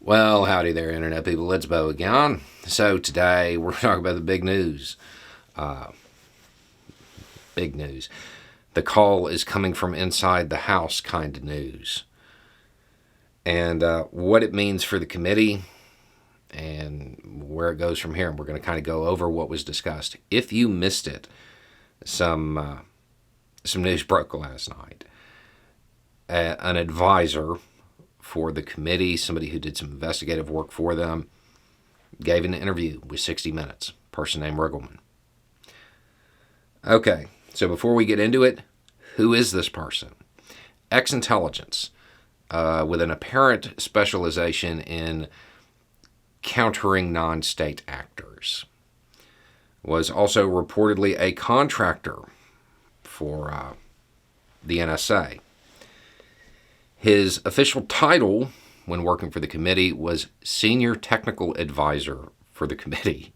Well, howdy there, Internet people. It's Bo again. So, today we're talking about the big news. Uh, Big news. The call is coming from inside the House kind of news. And what it means for the committee and where it goes from here. And we're going to kind of go over what was discussed. If you missed it, some news broke last night. An advisor for the committee, somebody who did some investigative work for them, gave an interview with 60 Minutes, a person named Riggleman. Okay, so before we get into it, who is this person? Ex-intelligence, with an apparent specialization in countering non-state actors. Was also reportedly a contractor for the NSA. His official title when working for the committee was Senior Technical Advisor for the committee.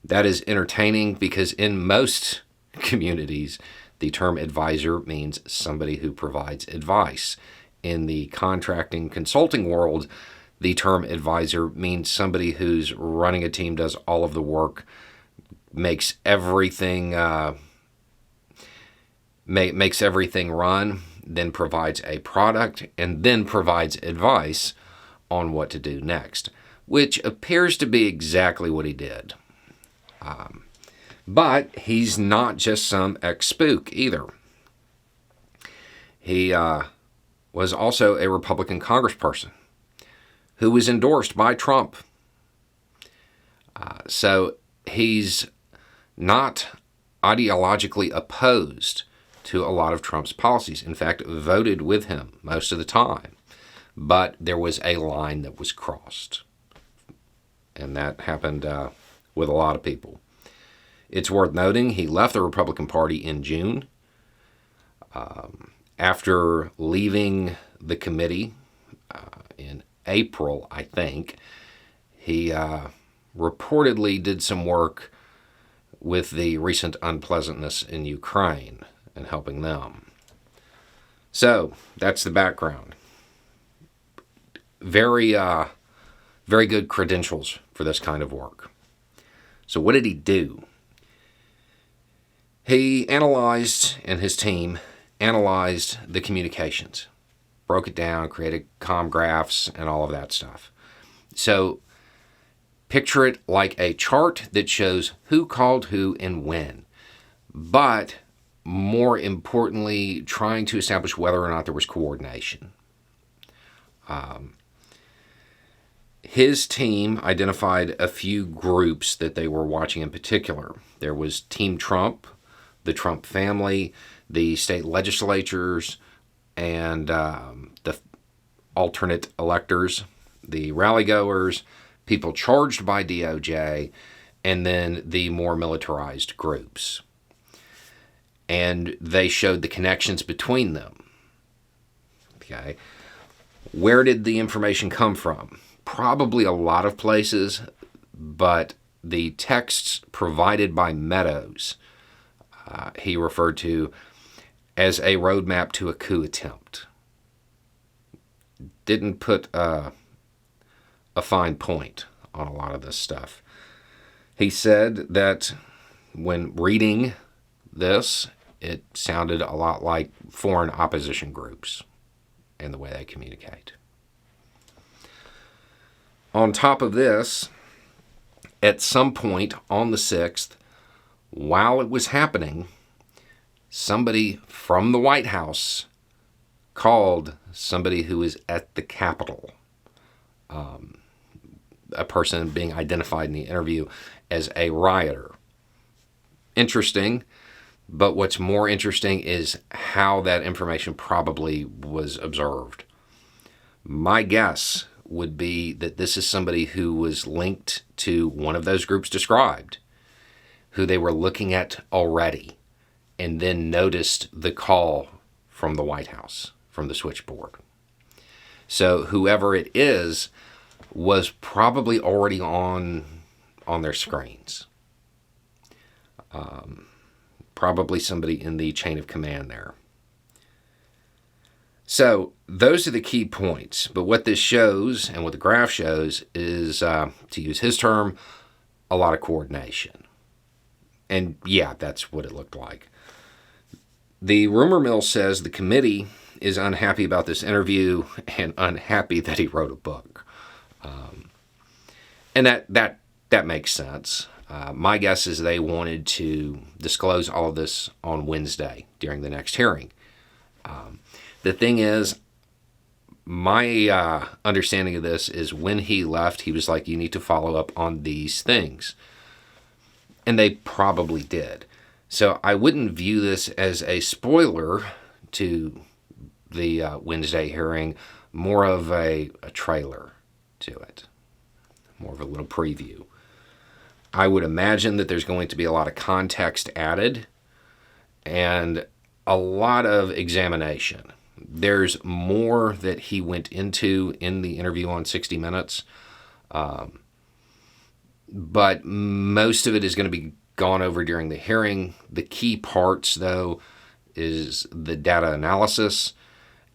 That is entertaining because in most communities, the term advisor means somebody who provides advice. In the contracting consulting world, the term advisor means somebody who's running a team, does all of the work, makes everything run, then provides a product, and then provides advice on what to do next, which appears to be exactly what he did. But he's not just some ex-spook either. He was also a Republican congressperson who was endorsed by Trump. So he's not ideologically opposed to a lot of Trump's policies. In fact, voted with him most of the time. But there was a line that was crossed. And that happened with a lot of people. It's worth noting he left the Republican Party in June. After leaving the committee in April, I think, he reportedly did some work with the recent unpleasantness in Ukraine and helping them. So, that's the background. Very good credentials for this kind of work. So what did he do? He analyzed, and his team analyzed the communications, broke it down, created comm graphs, and all of that stuff. So picture it like a chart that shows who called who and when. But more importantly, trying to establish whether or not there was coordination. His team identified a few groups that they were watching in particular. There was Team Trump, the Trump family, the state legislatures, and the alternate electors, the rally-goers, people charged by DOJ, and then the more militarized groups. And they showed the connections between them. Okay. Where did the information come from? Probably a lot of places, but the texts provided by Meadows, he referred to as a roadmap to a coup attempt. Didn't put a fine point on a lot of this stuff. He said that when reading this, it sounded a lot like foreign opposition groups and the way they communicate. On top of this, at some point on the 6th, while it was happening, somebody from the White House called somebody who was at the Capitol, a person being identified in the interview as a rioter. Interesting. But what's more interesting is how that information probably was observed. My guess would be that this is somebody who was linked to one of those groups described, who they were looking at already, and then noticed the call from the White House, from the switchboard. So whoever it is was probably already on their screens. Probably somebody in the chain of command there. So those are the key points. But what this shows and what the graph shows is, to use his term, a lot of coordination. And yeah, that's what it looked like. The rumor mill says the committee is unhappy about this interview and unhappy that he wrote a book. And that makes sense. My guess is they wanted to disclose all of this on Wednesday during the next hearing. The thing is, my understanding of this is when he left, he was like, you need to follow up on these things. And they probably did. So I wouldn't view this as a spoiler to the Wednesday hearing, more of a trailer to it, more of a little preview. I would imagine that there's going to be a lot of context added and a lot of examination. There's more that he went into in the interview on 60 Minutes, but most of it is going to be gone over during the hearing. The key parts, though, is the data analysis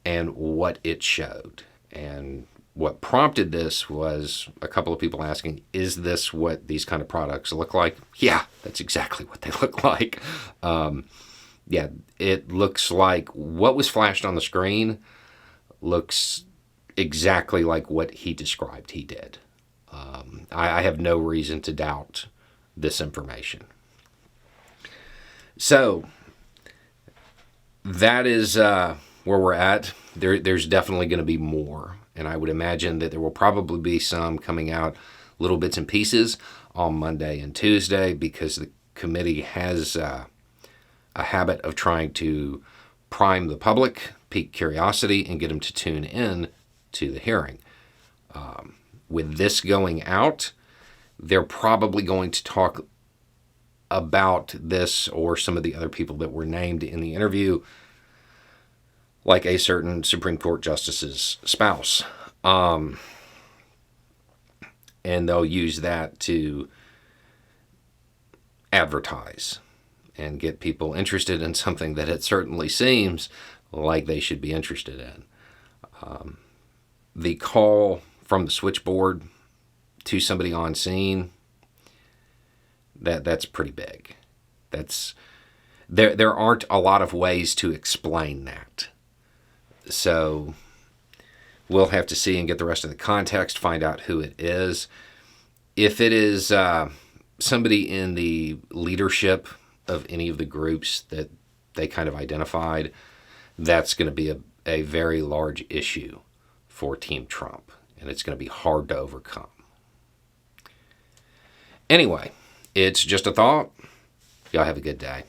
and what it showed. And what prompted this was a couple of people asking, is this what these kind of products look like? Yeah, that's exactly what they look like. Yeah, it looks like what was flashed on the screen looks exactly like what he described he did. I have no reason to doubt this information. So that is where we're at. There's definitely going to be more. And I would imagine that there will probably be some coming out little bits and pieces on Monday and Tuesday, because the committee has a habit of trying to prime the public, pique curiosity, and get them to tune in to the hearing. With this going out, they're probably going to talk about this or some of the other people that were named in the interview, like a certain Supreme Court justice's spouse. And they'll use that to advertise and get people interested in something that it certainly seems like they should be interested in. The call from the switchboard to somebody on scene, that's pretty big. There aren't a lot of ways to explain that. So we'll have to see and get the rest of the context, find out who it is. If it is somebody in the leadership of any of the groups that they kind of identified, that's going to be a very large issue for Team Trump, and it's going to be hard to overcome. Anyway, it's just a thought. Y'all have a good day.